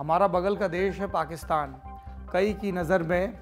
हमारा बगल का देश है पाकिस्तान। कई की नज़र में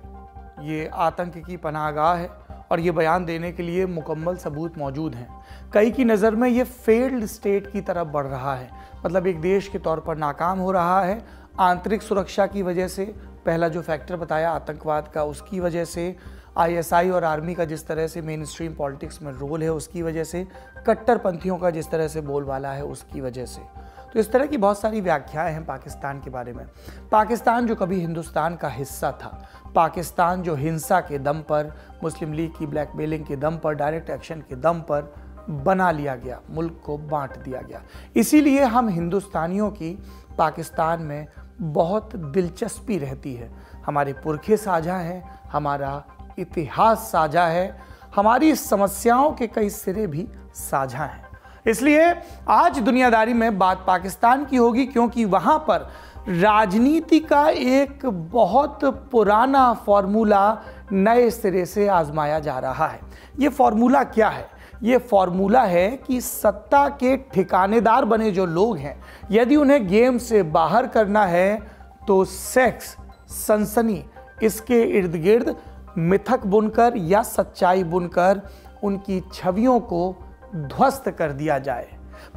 ये आतंक की पनाहगाह है और ये बयान देने के लिए मुकम्मल सबूत मौजूद हैं। कई की नज़र में ये फेल्ड स्टेट की तरफ बढ़ रहा है, मतलब एक देश के तौर पर नाकाम हो रहा है। आंतरिक सुरक्षा की वजह से, पहला जो फैक्टर बताया आतंकवाद का, उसकी वजह से, आईएसआई और आर्मी का जिस तरह से मेन स्ट्रीम पॉलिटिक्स में रोल है उसकी वजह से, कट्टरपंथियों का जिस तरह से बोलबाला है उसकी वजह से। तो इस तरह की बहुत सारी व्याख्याएं हैं पाकिस्तान के बारे में। पाकिस्तान जो कभी हिंदुस्तान का हिस्सा था, पाकिस्तान जो हिंसा के दम पर, मुस्लिम लीग की ब्लैकमेलिंग के दम पर, डायरेक्ट एक्शन के दम पर बना लिया गया, मुल्क को बांट दिया गया। इसीलिए हम हिंदुस्तानियों की पाकिस्तान में बहुत दिलचस्पी रहती है। हमारे पुरखे साझा हैं, हमारा इतिहास साझा है, हमारी समस्याओं के कई सिरे भी साझा हैं। इसलिए आज दुनियादारी में बात पाकिस्तान की होगी, क्योंकि वहां पर राजनीति का एक बहुत पुराना फॉर्मूला नए सिरे से आजमाया जा रहा है। ये फॉर्मूला क्या है? ये फॉर्मूला है कि सत्ता के ठिकानेदार बने जो लोग हैं, यदि उन्हें गेम से बाहर करना है तो सेक्स, सनसनी, इसके इर्द गिर्द मिथक बुनकर या सच्चाई बुनकर उनकी छवियों को ध्वस्त कर दिया जाए।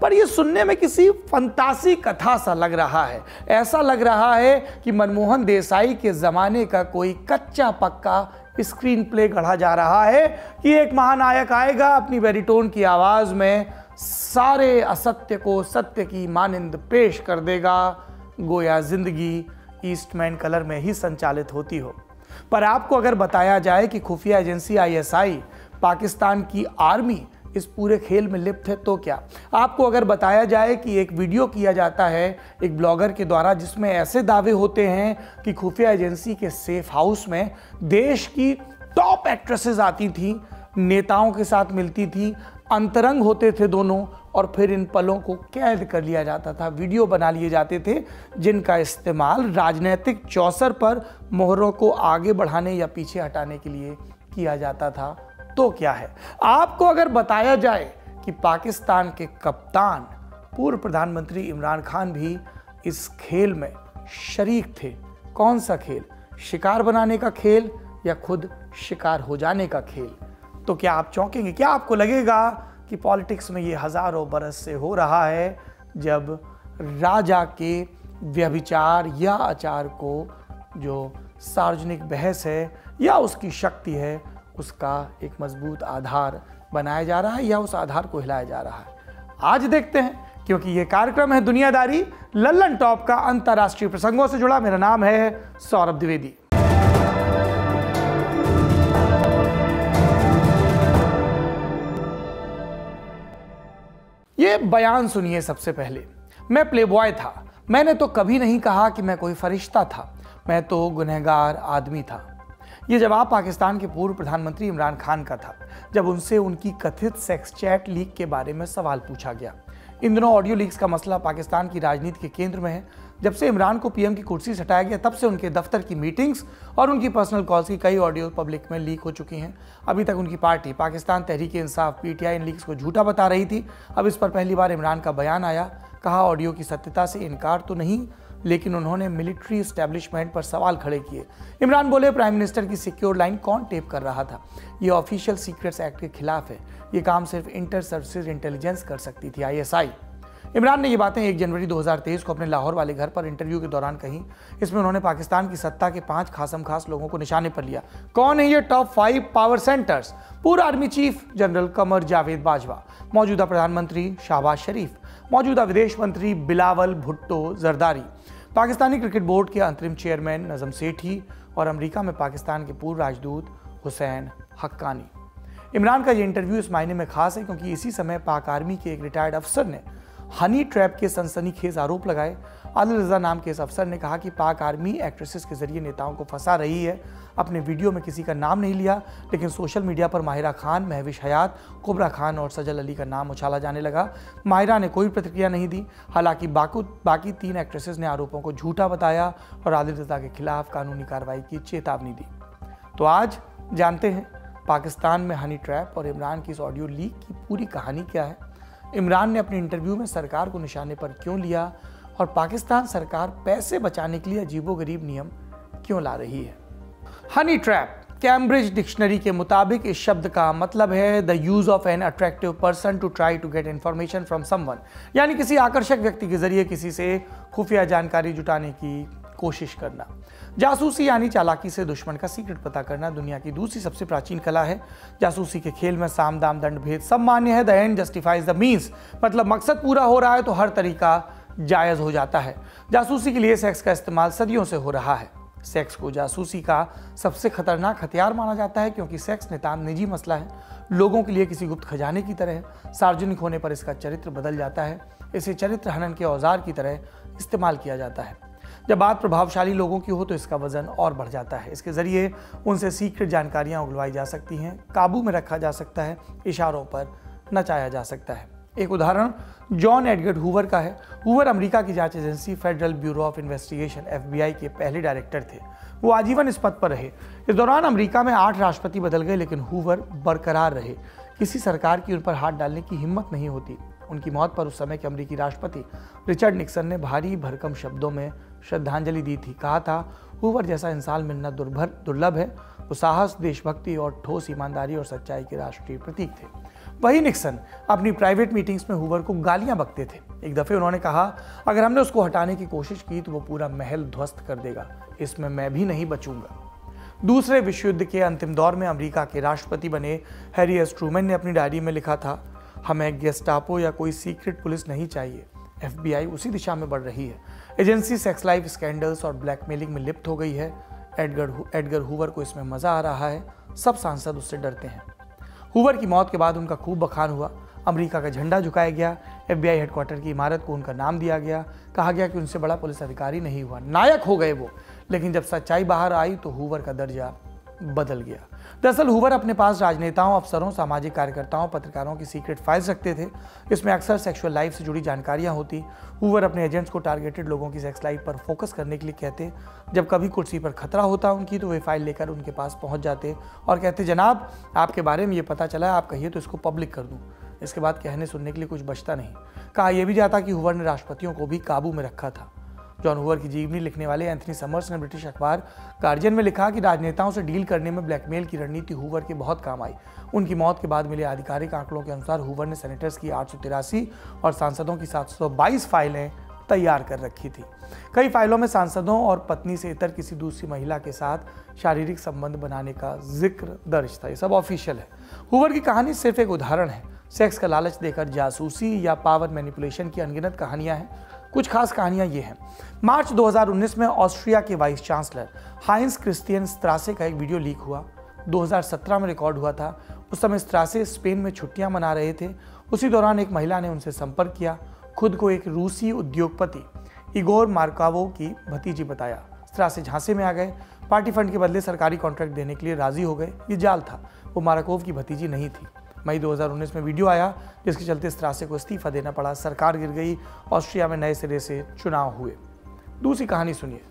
पर यह सुनने में किसी फंतासी कथा सा लग रहा है। ऐसा लग रहा है कि मनमोहन देसाई के जमाने का कोई कच्चा पक्का स्क्रीन प्ले गढ़ा जा रहा है कि एक महानायक आएगा, अपनी बैरिटोन की आवाज में सारे असत्य को सत्य की मानिंद पेश कर देगा, गोया जिंदगी ईस्टमैन कलर में ही संचालित होती हो। पर आपको अगर बताया जाए कि खुफिया एजेंसी आईएसआई, पाकिस्तान की आर्मी इस पूरे खेल में लिप्त है तो क्या? आपको अगर बताया जाए कि एक वीडियो किया जाता है एक ब्लॉगर के द्वारा जिसमें ऐसे दावे होते हैं कि खुफिया एजेंसी के सेफ हाउस में देश की टॉप एक्ट्रेसेस आती थी, नेताओं के साथ मिलती थी, अंतरंग होते थे दोनों, और फिर इन पलों को कैद कर लिया जाता था, वीडियो बना लिए जाते थे जिनका इस्तेमाल राजनीतिक चौसर पर मोहरों को आगे बढ़ाने या पीछे हटाने के लिए किया जाता था तो क्या है? आपको अगर बताया जाए कि पाकिस्तान के कप्तान पूर्व प्रधानमंत्री इमरान खान भी इस खेल में शरीक थे, कौन सा खेल? शिकार बनाने का खेल या खुद शिकार हो जाने का खेल? तो क्या आप चौंकेंगे? क्या आपको लगेगा कि पॉलिटिक्स में ये हजारों बरस से हो रहा है, जब राजा के व्यभिचार या आचार को जो सार्वजनिक बहस है या उसकी शक्ति है उसका एक मजबूत आधार बनाया जा रहा है या उस आधार को हिलाया जा रहा है? आज देखते हैं, क्योंकि ये कार्यक्रम है दुनियादारी, लल्लन टॉप का अंतर्राष्ट्रीय प्रसंगों से जुड़ा। मेरा नाम है सौरभ द्विवेदी। ये बयान सुनिए। सबसे पहले, मैं प्लेबॉय था, मैंने तो कभी नहीं कहा कि मैं कोई फरिश्ता था, मैं तो गुनहगार आदमी था। ये जवाब पाकिस्तान के पूर्व प्रधानमंत्री इमरान खान का था जब उनसे उनकी कथित सेक्स चैट लीक के बारे में सवाल पूछा गया। इन दिनों ऑडियो लीक्स का मसला पाकिस्तान की राजनीति के केंद्र में है। जब से इमरान को पीएम की कुर्सी से हटाया गया, तब से उनके दफ्तर की मीटिंग्स और उनकी पर्सनल कॉल्स की कई ऑडियो पब्लिक में लीक हो चुकी हैं। अभी तक उनकी पार्टी पाकिस्तान तहरीक इंसाफ पीटीआई इन लीक्स को झूठा बता रही थी। अब इस पर पहली बार इमरान का बयान आया। कहा ऑडियो की सत्यता से इनकार तो नहीं, लेकिन उन्होंने मिलिट्री एस्टेब्लिशमेंट पर सवाल खड़े किए। इमरान बोले, प्राइम मिनिस्टर की सिक्योर लाइन कौन टेप कर रहा था? ये ऑफिशियल सीक्रेट्स एक्ट के खिलाफ है। ये काम सिर्फ इंटर सर्विसेज इंटेलिजेंस कर सकती थी, आईएसआई। इमरान ने ये बातें 1 जनवरी 2023 को अपने लाहौर वाले घर पर इंटरव्यू के दौरान कही। इसमें उन्होंने पाकिस्तान की सत्ता के 5 खासम खास लोगों को निशाने पर लिया। कौन है ये टॉप 5 पावर सेंटर्स? पूर्व army chief general Qamar Javed Bajwa, मौजूदा प्रधानमंत्री शहबाज शरीफ, मौजूदा विदेश मंत्री बिलावल भुट्टो जरदारी, पाकिस्तानी क्रिकेट बोर्ड के अंतरिम चेयरमैन नजम सेठी और अमेरिका में पाकिस्तान के पूर्व राजदूत हुसैन हक्कानी। इमरान का ये इंटरव्यू इस मायने में खास है क्योंकि इसी समय पाक आर्मी के एक रिटायर्ड अफसर ने हनी ट्रैप के सनसनीखेज आरोप लगाए। आदिल रजा नाम के इस अफसर ने कहा कि पाक आर्मी एक्ट्रेसेस के जरिए नेताओं को फंसा रही है। अपने वीडियो में किसी का नाम नहीं लिया, लेकिन सोशल मीडिया पर माहिरा खान, महविश हयात, कुबरा खान और सजल अली का नाम उछाला जाने लगा। माहिरा ने कोई प्रतिक्रिया नहीं दी। हालांकि बाकी 3 एक्ट्रेसेस ने आरोपों को झूठा बताया और आदिल रजा के खिलाफ कानूनी कार्रवाई की चेतावनी दी। तो आज जानते हैं पाकिस्तान में हनी ट्रैप और इमरान की इस ऑडियो लीक की पूरी कहानी क्या है। इमरान ने अपने इंटरव्यू में सरकार को निशाने पर क्यों लिया और पाकिस्तान सरकार पैसे बचाने के लिए अजीबोगरीब नियम क्यों ला रही है। Honey trap. कैम्ब्रिज डिक्शनरी के मुताबिक इस शब्द का मतलब है the use of an attractive person to try to get information from someone, यानी किसी आकर्षक व्यक्ति के जरिए किसी से खुफिया जानकारी जुटाने की कोशिश करना। जासूसी यानी चालाकी से दुश्मन का सीक्रेट पता करना दुनिया की दूसरी सबसे प्राचीन कला है। जासूसी के खेल में साम दाम दंड भेद सब मान्य है। The end justifies the means, मतलब मकसद पूरा हो रहा है तो हर तरीका जायज हो जाता है। जासूसी के लिए सेक्स का इस्तेमाल सदियों से हो रहा है। सेक्स को जासूसी का सबसे खतरनाक हथियार माना जाता है क्योंकि सेक्स नितांत निजी मसला है, लोगों के लिए किसी गुप्त खजाने की तरह है। सार्वजनिक होने पर इसका चरित्र बदल जाता है। इसे चरित्र हनन के औजार की तरह इस्तेमाल किया जाता है। जब बात प्रभावशाली लोगों की हो तो इसका वजन और बढ़ जाता है। इसके जरिए उनसे सीक्रेट जानकारियां उगलवाई जा सकती हैं, काबू में रखा जा सकता है, इशारों पर नचाया जा सकता है। एक उदाहरण जॉन एडगर हूवर का है। हूवर अमेरिका की जांच agency federal bureau of investigation FBI के पहले डायरेक्टर थे। वो आजीवन इस पद पर रहे। इस दौरान अमेरिका में 8 राष्ट्रपति बदल गए, लेकिन हूवर बरकरार रहे। किसी सरकार की उन पर हाथ डालने की हिम्मत नहीं होती। उनकी मौत पर उस समय के अमेरिकी राष्ट्रपति रिचर्ड निक्सन ने भारी भरकम शब्दों में श्रद्धांजलि दी थी। कहा था, हूवर जैसा इंसान मिलना दुर्लभ है। वो साहस, देशभक्ति और ठोस ईमानदारी और सच्चाई के राष्ट्रीय प्रतीक थे। वही निक्सन अपनी प्राइवेट मीटिंग्स में हूवर को गालियां बकते थे। एक दफे उन्होंने कहा, अगर हमने उसको हटाने की कोशिश की तो वो पूरा महल ध्वस्त कर देगा, इसमें मैं भी नहीं बचूंगा। दूसरे विश्व युद्ध के अंतिम दौर में अमेरिका के राष्ट्रपति बने हैरी एस ट्रूमैन ने अपनी डायरी में लिखा था, हमें गेस्टापो या कोई सीक्रेट पुलिस नहीं चाहिए। FBI उसी दिशा में बढ़ रही है। एजेंसी सेक्स लाइफ स्कैंडल्स और ब्लैकमेलिंग में लिप्त हो गई है। एडगर हूवर को इसमें मजा आ रहा है। सब सांसद उससे डरते हैं। हूवर की मौत के बाद उनका खूब बखान हुआ। अमेरिका का झंडा झुकाया गया। FBI हेडक्वार्टर की इमारत को उनका नाम दिया गया। कहा गया कि उनसे बड़ा पुलिस अधिकारी नहीं हुआ, नायक हो गए वो। लेकिन जब सच्चाई बाहर आई तो हूवर का दर्जा बदल गया। दरअसल हूवर अपने पास राजनेताओं, अफसरों, सामाजिक कार्यकर्ताओं, पत्रकारों की सीक्रेट फाइल्स रखते थे। इसमें अक्सर सेक्सुअल लाइफ से जुड़ी जानकारियां होती। हूवर अपने एजेंट्स को टारगेटेड लोगों की सेक्स लाइफ पर फोकस करने के लिए कहते। जब कभी कुर्सी पर खतरा होता उनकी तो वे फाइल लेकर उनके पास पहुंच जाते और कहते, जनाब आपके बारे में ये पता चला है, आप कहिए तो इसको पब्लिक कर दूं। इसके बाद कहने सुनने के लिए कुछ बचता नहीं। कहा यह भी जाता कि हूवर ने राष्ट्रपतियों को भी काबू में रखा था। जॉन हूवर की जीवनी लिखने वाले एंथनी समर्स ने ब्रिटिश अखबार गार्जियन में लिखा कि राजनेताओं से डील करने में ब्लैकमेल की रणनीति हूवर के बहुत काम आई। उनकी मौत के बाद मिले आधिकारिक आंकड़ों के अनुसार हूवर ने सेनेटर्स की 883 और सांसदों की 722 फाइलें तैयार कर रखी थी। कई फाइलों में सांसदों और पत्नी से इतर किसी दूसरी महिला के साथ शारीरिक संबंध बनाने का जिक्र दर्ज था। ये सब ऑफिशियल है। हूवर की कहानी सिर्फ एक उदाहरण है। सेक्स का लालच देकर जासूसी या पावर मैनिपुलेशन की अनगिनत कहानियां हैं। कुछ खास कहानियां ये हैं। मार्च 2019 में ऑस्ट्रिया के वाइस चांसलर हाइंस क्रिस्टियन स्त्रासे का एक वीडियो लीक हुआ। 2017 में रिकॉर्ड हुआ था। उस समय स्त्रासे स्पेन में छुट्टियां मना रहे थे। उसी दौरान एक महिला ने उनसे संपर्क किया। खुद को एक रूसी उद्योगपति इगोर मार्कावो की भतीजी बताया। स्त्रासे झांसे में आ गए। पार्टी फंड के बदले सरकारी कॉन्ट्रैक्ट देने के लिए राजी हो गए। ये जाल था। वो मार्कोव की भतीजी नहीं थी। मई 2019 में वीडियो आया जिसके चलते स्त्रासे को इस्तीफा देना पड़ा। सरकार गिर गई। ऑस्ट्रिया में नए सिरे से चुनाव हुए। दूसरी कहानी सुनिए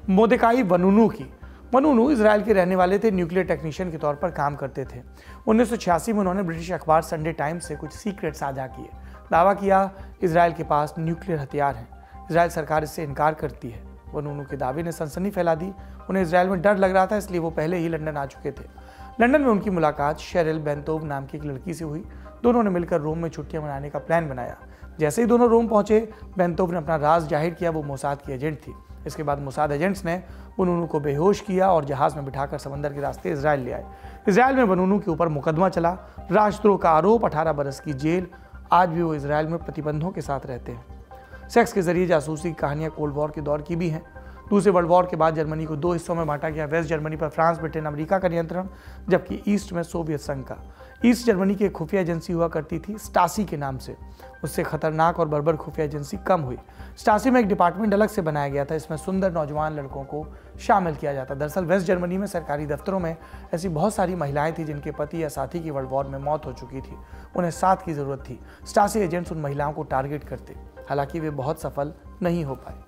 मोर्देकाई वनुनू की। वनुनू इजराइल के रहने वाले थे। न्यूक्लियर टेक्नीशियन के तौर पर काम करते थे। 1986 में उन्होंने ब्रिटिश अखबार संडे टाइम्स से कुछ सीक्रेट साझा किए। दावा किया इजराइल के पास न्यूक्लियर हथियार हैं। इजराइल सरकार इससे इनकार करती है। वनुनू के दावे ने सनसनी फैला दी। उन्हें इजराइल में डर लग रहा था, इसलिए वो पहले ही लंदन आ चुके थे। लंदन में उनकी मुलाकात शेरिल बेंतोव नाम की एक लड़की से हुई। दोनों ने मिलकर रोम में छुट्टियां मनाने का प्लान बनाया। जैसे ही दोनों रोम पहुंचे, बेंतोव ने अपना राज जाहिर किया। वो मोसाद की एजेंट थी। इसके बाद मोसाद एजेंट्स ने वनुनू को बेहोश किया और जहाज में बिठाकर समंदर के रास्ते इजराइल ले आए। इजराइल में वनुनू के ऊपर मुकदमा चला। राजद्रोह का आरोप, 18 बरस की जेल। आज भी वो इजराइल में प्रतिबंधों के साथ रहते हैं। सेक्स के जरिए जासूसी की कहानियां कोल्ड वॉर के दौर की भी हैं। दूसरे वर्ल्ड वॉर के बाद जर्मनी को 2 हिस्सों में बांटा गया। वेस्ट जर्मनी पर फ्रांस, ब्रिटेन, अमेरिका का नियंत्रण, जबकि ईस्ट में सोवियत संघ का। ईस्ट जर्मनी की एक खुफिया एजेंसी हुआ करती थी स्टासी के नाम से। उससे खतरनाक और बर्बर खुफिया एजेंसी कम हुई। स्टासी में एक डिपार्टमेंट अलग से बनाया गया था। इसमें सुंदर नौजवान लड़कों को शामिल किया जाता। दरअसल वेस्ट जर्मनी में सरकारी दफ्तरों में ऐसी बहुत सारी महिलाएं थी जिनके पति या साथी की वर्ल्ड वॉर में मौत हो चुकी थी। उन्हें साथ की जरूरत थी। स्टासी एजेंट्स उन महिलाओं को टारगेट करते, हालांकि वे बहुत सफल नहीं हो पाए।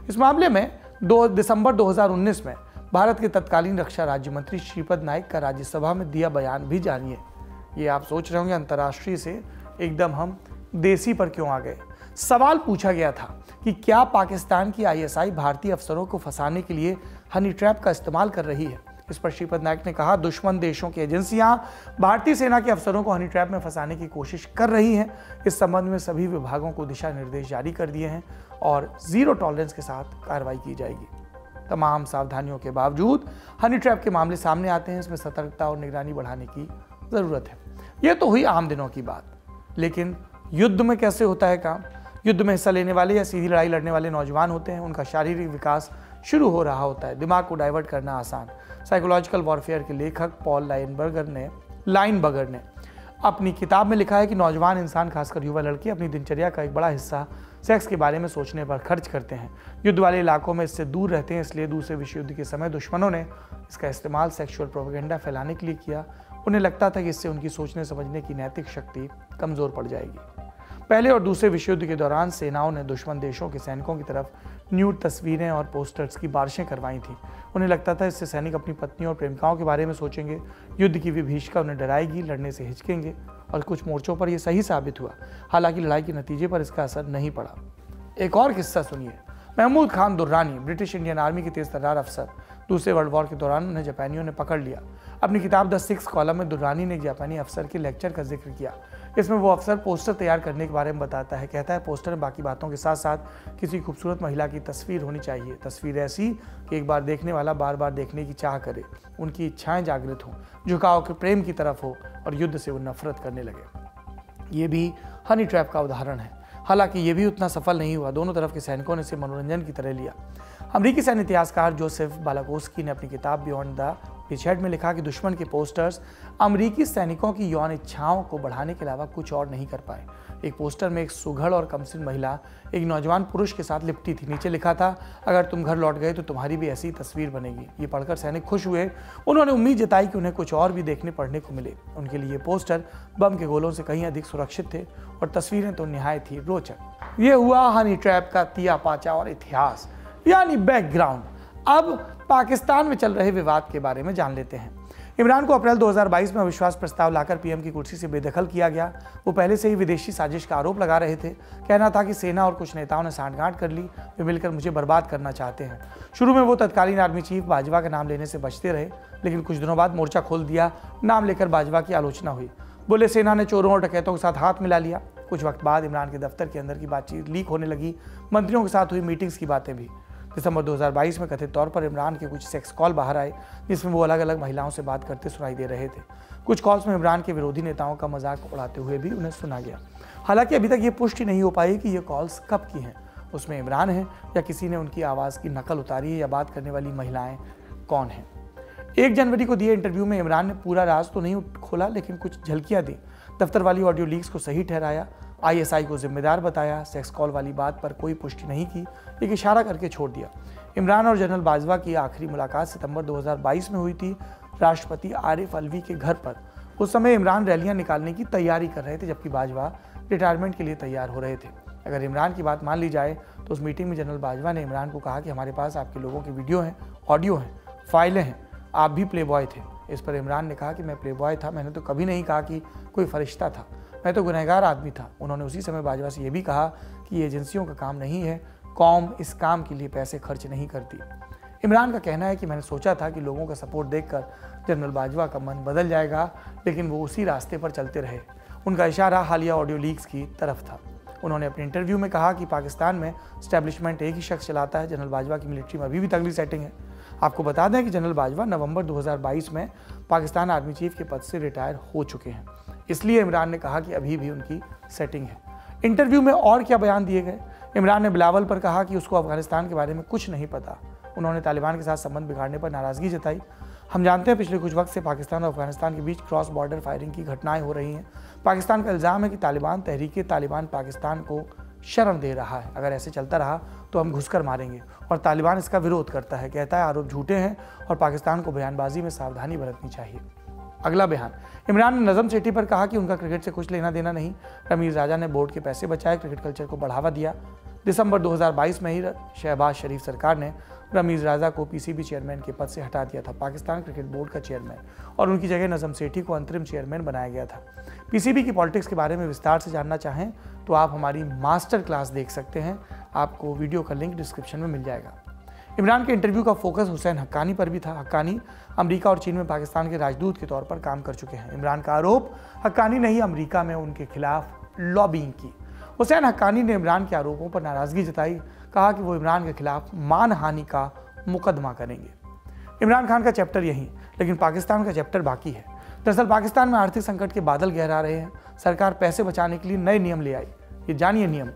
इस मामले में 2 दिसंबर 2019 में भारत के तत्कालीन रक्षा राज्य मंत्री श्रीपद नाइक का राज्यसभा में दिया बयान भी जानिए। ये आप सोच रहे होंगे अंतर्राष्ट्रीय से एकदम हम देसी पर क्यों आ गए। सवाल पूछा गया था कि क्या पाकिस्तान की आईएसआई भारतीय अफसरों को फंसाने के लिए हनी ट्रैप का इस्तेमाल कर रही है। इस पर श्रीपद नायक ने कहा, दुश्मन देशों की एजेंसियां भारतीय सेना के अफसरों को हनी ट्रैप में फंसाने की कोशिश कर रही हैं। इस संबंध में सभी विभागों को दिशा निर्देश जारी कर दिए हैं और जीरो टॉलरेंस के साथ कार्रवाई की जाएगी। तमाम सावधानियों के बावजूद हनी ट्रैप के मामले सामने आते हैं। इसमें सतर्कता और निगरानी बढ़ाने की जरूरत है। यह तो हुई आम दिनों की बात, लेकिन युद्ध में कैसे होता है काम? युद्ध में हिस्सा लेने वाले या सीधी लड़ाई लड़ने वाले नौजवान होते हैं। उनका शारीरिक विकास शुरू हो रहा होता है। दिमाग को डाइवर्ट करना आसान। साइकोलॉजिकल वॉरफेयर के लेखक पॉल लाइनबर्गर ने अपनी किताब में लिखा है कि नौजवान इंसान, खासकर युवा लड़के, अपनी दिनचर्या का एक बड़ा हिस्सा सेक्स के बारे में सोचने पर खर्च करते हैं। युद्ध वाले इलाकों में इससे दूर रहते हैं। इसलिए दूसरे विश्व युद्ध के समय दुश्मनों ने इसका इस्तेमाल सेक्सुअल प्रोपेगेंडा फैलाने के लिए किया। उन्हें लगता था कि इससे उनकी सोचने समझने की नैतिक शक्ति कमजोर पड़ जाएगी। पहले और दूसरे विश्व युद्ध के दौरान सेनाओं ने दुश्मन देशों के सैनिकों की तरफ न्यूड तस्वीरें और पोस्टर्स की बारिशें करवाई थी। उन्हें लगता था इससे सैनिक अपनी पत्नियों और प्रेमिकाओं के बारे में सोचेंगे। युद्ध की विभीषिका उन्हें डराएगी, लड़ने से हिचकेंगे और कुछ मोर्चों पर यह सही साबित हुआ। हालांकि लड़ाई के नतीजे पर इसका असर नहीं पड़ा। एक और किस्सा सुनिए। Mahmood Khan Durrani, British Indian army के तेज तर्रार अफसर। दूसरे वर्ल्ड वॉर के दौरान उन्हें जापानियों ने पकड़ लिया। अपनी किताब द सिक्स कॉलम में दुर्रानी ने एक जापानी अफसर के लेक्चर का जिक्र किया। इसमें वो अफसर पोस्टर तैयार करने के बारे में बताता है। कहता है, पोस्टर में बाकी बातों के साथ साथ किसी खूबसूरत महिला की तस्वीर होनी चाहिए। तस्वीर ऐसी कि एक बार देखने वाला बार बार देखने की चाह करे, उनकी इच्छाएं जागृत हों, झुकाव के प्रेम की तरफ हो और युद्ध से वो नफरत करने लगे। ये भी हनी ट्रैप का उदाहरण है। हालांकि ये भी उतना सफल नहीं हुआ। दोनों तरफ के सैनिकों ने इसे मनोरंजन की तरह लिया। अमेरिकी सैन्य इतिहासकार जोसेफ बालाकोस्की ने अपनी किताब बियॉन्ड द पिचहेड में लिखा कि दुश्मन के पोस्टर्स अमेरिकी सैनिकों की यौन इच्छाओं को बढ़ाने के अलावा कुछ और नहीं कर पाए। एक पोस्टर में एक सुघड़ और कमसिन महिला एक नौजवान पुरुष के साथ लिपटी थी। नीचे लिखा था, अगर तुम घर लौट गए तो तुम्हारी भी ऐसी तस्वीर बनेगी। ये पढ़कर सैनिक खुश हुए। उन्होंने उम्मीद जताई कि उन्हें कुछ और भी देखने पढ़ने को मिले। उनके लिए पोस्टर बम के गोलों से कहीं अधिक सुरक्षित थे और तस्वीरें तो निहायत ही रोचक। ये हुआ हनी ट्रैप का तिया पाचा और इतिहास, यानी बैकग्राउंड। अब पाकिस्तान में चल रहे विवाद के बारे में जान लेते हैं। इमरान को अप्रैल 2022 में अविश्वास प्रस्ताव लाकर पीएम की कुर्सी से बेदखल किया गया। वो पहले से ही विदेशी साजिश का आरोप लगा रहे थे। कहना था कि सेना और कुछ नेताओं ने सांठगांठ कर ली, वे मिलकर मुझे बर्बाद करना चाहते हैं। शुरू में वो तत्कालीन आर्मी चीफ बाजवा का नाम लेने से बचते रहे, लेकिन कुछ दिनों बाद मोर्चा खोल दिया। नाम लेकर बाजवा की आलोचना हुई। बोले सेना ने चोरों और डकैतों के साथ हाथ मिला लिया। कुछ वक्त बाद इमरान के दफ्तर के अंदर की बातचीत लीक होने लगी। मंत्रियों के साथ हुई मीटिंग्स की बातें भी। दिसंबर 2022 में कथित तौर पर इमरान के कुछ सेक्स कॉल बाहर आए, जिसमें वो अलग अलग महिलाओं से बात करते सुनाई दे रहे थे। कुछ कॉल्स में इमरान के विरोधी नेताओं का मजाक उड़ाते हुए भी उन्हें सुना गया। हालांकि अभी तक ये पुष्टि नहीं हो पाई कि ये कॉल्स कब की हैं, उसमें इमरान है या किसी ने उनकी आवाज़ की नकल उतारी है, या बात करने वाली महिलाएं कौन हैं। 1 जनवरी को दिए इंटरव्यू में इमरान ने पूरा राज तो नहीं खोला, लेकिन कुछ झलकियाँ दी। दफ्तर वाली ऑडियो लीक्स को सही ठहराया, आईएसआई को जिम्मेदार बताया। सेक्स कॉल वाली बात पर कोई पुष्टि नहीं की, एक इशारा करके छोड़ दिया। इमरान और जनरल बाजवा की आखिरी मुलाकात सितंबर 2022 में हुई थी, राष्ट्रपति आरिफ अलवी के घर पर। उस समय इमरान रैलियां निकालने की तैयारी कर रहे थे, जबकि बाजवा रिटायरमेंट के लिए तैयार हो रहे थे। अगर इमरान की बात मान ली जाए तो उस मीटिंग में जनरल बाजवा ने इमरान को कहा कि हमारे पास आपके लोगों के वीडियो हैं, ऑडियो हैं, फाइलें हैं, आप भी प्ले बॉय थे। इस पर इमरान ने कहा कि मैं प्ले बॉय था, मैंने तो कभी नहीं कहा कि कोई फरिश्ता था, मैं तो गुनहगार आदमी था। उन्होंने उसी समय बाजवा से यह भी कहा कि ये एजेंसियों का काम नहीं है, कौम इस काम के लिए पैसे खर्च नहीं करती। इमरान का कहना है कि मैंने सोचा था कि लोगों का सपोर्ट देखकर जनरल बाजवा का मन बदल जाएगा, लेकिन वो उसी रास्ते पर चलते रहे। उनका इशारा हालिया ऑडियो लीक्स की तरफ था। उन्होंने अपने इंटरव्यू में कहा कि पाकिस्तान में स्टैब्लिशमेंट एक ही शख्स चलाता है। जनरल बाजवा की मिलिट्री में अभी भी तगड़ी सेटिंग है। आपको बता दें कि जनरल बाजवा नवंबर 2022 में पाकिस्तान आर्मी चीफ के पद से रिटायर हो चुके हैं। इसलिए इमरान ने कहा कि अभी भी उनकी सेटिंग है। इंटरव्यू में और क्या बयान दिए गए? इमरान ने बिलावल पर कहा कि उसको अफगानिस्तान के बारे में कुछ नहीं पता। उन्होंने तालिबान के साथ संबंध बिगाड़ने पर नाराजगी जताई। हम जानते हैं पिछले कुछ वक्त से पाकिस्तान और अफगानिस्तान के बीच क्रॉस बॉर्डर फायरिंग की घटनाएं हो रही हैं। पाकिस्तान का इल्ज़ाम है कि तालिबान तहरीके तालिबान पाकिस्तान को शर्म दे रहा है। अगर ऐसे चलता रहा तो हम घुसकर मारेंगे, और तालिबान इसका विरोध करता है, कहता है आरोप झूठे हैं और पाकिस्तान को बयानबाजी में सावधानी बरतनी चाहिए। अगला बयान, इमरान ने नज़म सेठी पर कहा कि उनका क्रिकेट से कुछ लेना देना नहीं। रमीज़ राजा ने बोर्ड के पैसे बचाए, क्रिकेट कल्चर को बढ़ावा दिया। दिसंबर 2022 में ही शहबाज शरीफ सरकार ने रमीज राजा को पीसीबी चेयरमैन के पद से हटा दिया था, पाकिस्तान क्रिकेट बोर्ड का चेयरमैन, और उनकी जगह नजम सेठी को अंतरिम चेयरमैन बनाया गया था। पीसीबी की पॉलिटिक्स के बारे में विस्तार से जानना चाहें तो आप हमारी मास्टर क्लास देख सकते हैं, आपको वीडियो का लिंक डिस्क्रिप्शन में मिल जाएगा। इमरान के इंटरव्यू का फोकस हुसैन हक्कानी पर भी था। हक्कानी अमेरिका और चीन में पाकिस्तान के राजदूत के तौर पर काम कर चुके हैं। इमरान का आरोप, हक्कानी ने ही अमेरिका में उनके खिलाफ लॉबिंग की। हुसैन हक्कानी ने इमरान के आरोपों पर नाराजगी जताई, कहा कि वो इमरान के खिलाफ मानहानि का मुकदमा करेंगे। इमरान खान का चैप्टर यहीं, लेकिन पाकिस्तान का चैप्टर बाकी है। दरअसल पाकिस्तान में आर्थिक संकट के बादल गहरा रहे हैं। सरकार पैसे बचाने के लिए नए नियम ले आई। ये जानिए नियम।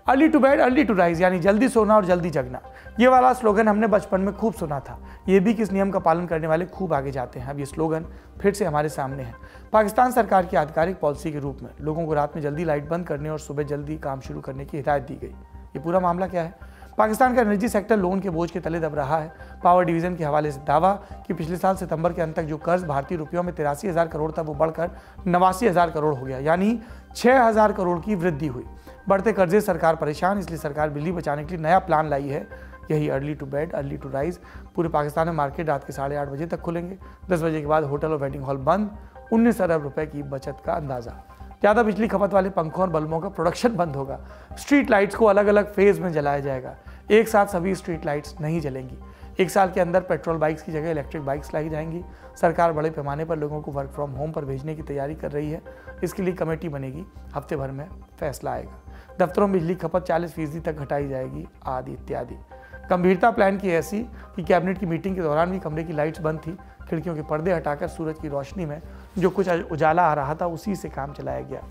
Early to bed early to rise, यानी जल्दी सोना और जल्दी जगना। ये वाला स्लोगन हमने बचपन में खूब सुना था। ये भी कि इस नियम का पालन करने वाले खूब आगे जाते हैं। अब ये स्लोगन फिर से हमारे सामने है। पाकिस्तान सरकार की आधिकारिक पॉलिसी के रूप में लोगों को रात में जल्दी लाइट बंद करने और सुबह जल्दी काम शुरू करने की हिदायत दी गई। ये पूरा मामला क्या है? पाकिस्तान का एनर्जी सेक्टर लोन के बोझ के तले दब रहा है। पावर डिवीजन के हवाले से दावा कि पिछले साल सितंबर के अंत तक जो कर्ज भारतीय रुपयों में 83,000 करोड़ था, वो बढ़कर 89,000 करोड़ हो गया, यानी 6,000 करोड़ की वृद्धि हुई। बढ़ते कर्जे सरकार परेशान, इसलिए सरकार बिजली बचाने के लिए नया प्लान लाई है। यही early to bed early to rise. पूरे पाकिस्तान में मार्केट रात के 8:30 बजे तक खुलेंगे। 10 बजे के बाद होटल और वेडिंग हॉल बंद। 19 अरब रुपए की बचत का अंदाजा। ज़्यादा बिजली खपत वाले पंखों और बल्बों का प्रोडक्शन बंद होगा। स्ट्रीट लाइट्स को अलग अलग फेज में जलाया जाएगा। एक साथ सभी स्ट्रीट लाइट्स नहीं जलेंगी। 1 साल के अंदर पेट्रोल बाइक्स की जगह इलेक्ट्रिक बाइक्स लाई जाएंगी। सरकार बड़े पैमाने पर लोगों को वर्क फ्रॉम होम पर भेजने की तैयारी कर रही है। इसके लिए कमेटी बनेगी, हफ्ते भर में फैसला आएगा। दफ्तरों में बिजली खपत 40% तक घटाई जाएगी, आदि इत्यादि। गंभीरता प्लान की ऐसी कि कैबिनेट की मीटिंग के दौरान भी कमरे की लाइट्स बंद थी। खिड़कियों के पर्दे हटाकर सूरज की रोशनी में जो कुछ उजाला आ रहा था, उसी से काम चलाया गया।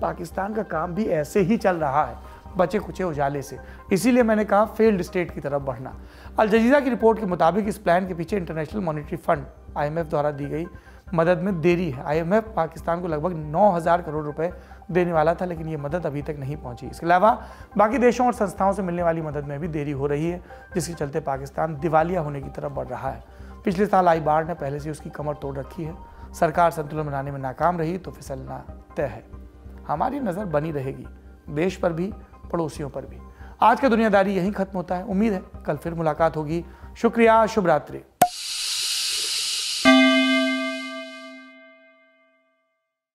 पाकिस्तान का काम भी ऐसे ही चल रहा है, बचे कुचे उजाले से। इसीलिए मैंने कहा फेल्ड स्टेट की तरफ बढ़ना। अल जजीरा की रिपोर्ट के मुताबिक इस प्लान के पीछे इंटरनेशनल मॉनेटरी फंड IMF द्वारा दी गई मदद में देरी है। IMF पाकिस्तान को लगभग 9,000 करोड़ रुपए देने वाला था, लेकिन ये मदद अभी तक नहीं पहुंची। इसके अलावा बाकी देशों और संस्थाओं से मिलने वाली मदद में भी देरी हो रही है, जिसके चलते पाकिस्तान दिवालिया होने की तरफ बढ़ रहा है। पिछले साल आई बाढ़ ने पहले से उसकी कमर तोड़ रखी है। सरकार संतुलन बनाने में नाकाम रही तो फिसलना तय है। हमारी नज़र बनी रहेगी, देश पर भी पड़ोसियों पर भी। आज का दुनियादारी यहीं खत्म होता है। उम्मीद है कल फिर मुलाकात होगी। शुक्रिया, शुभ रात्रि।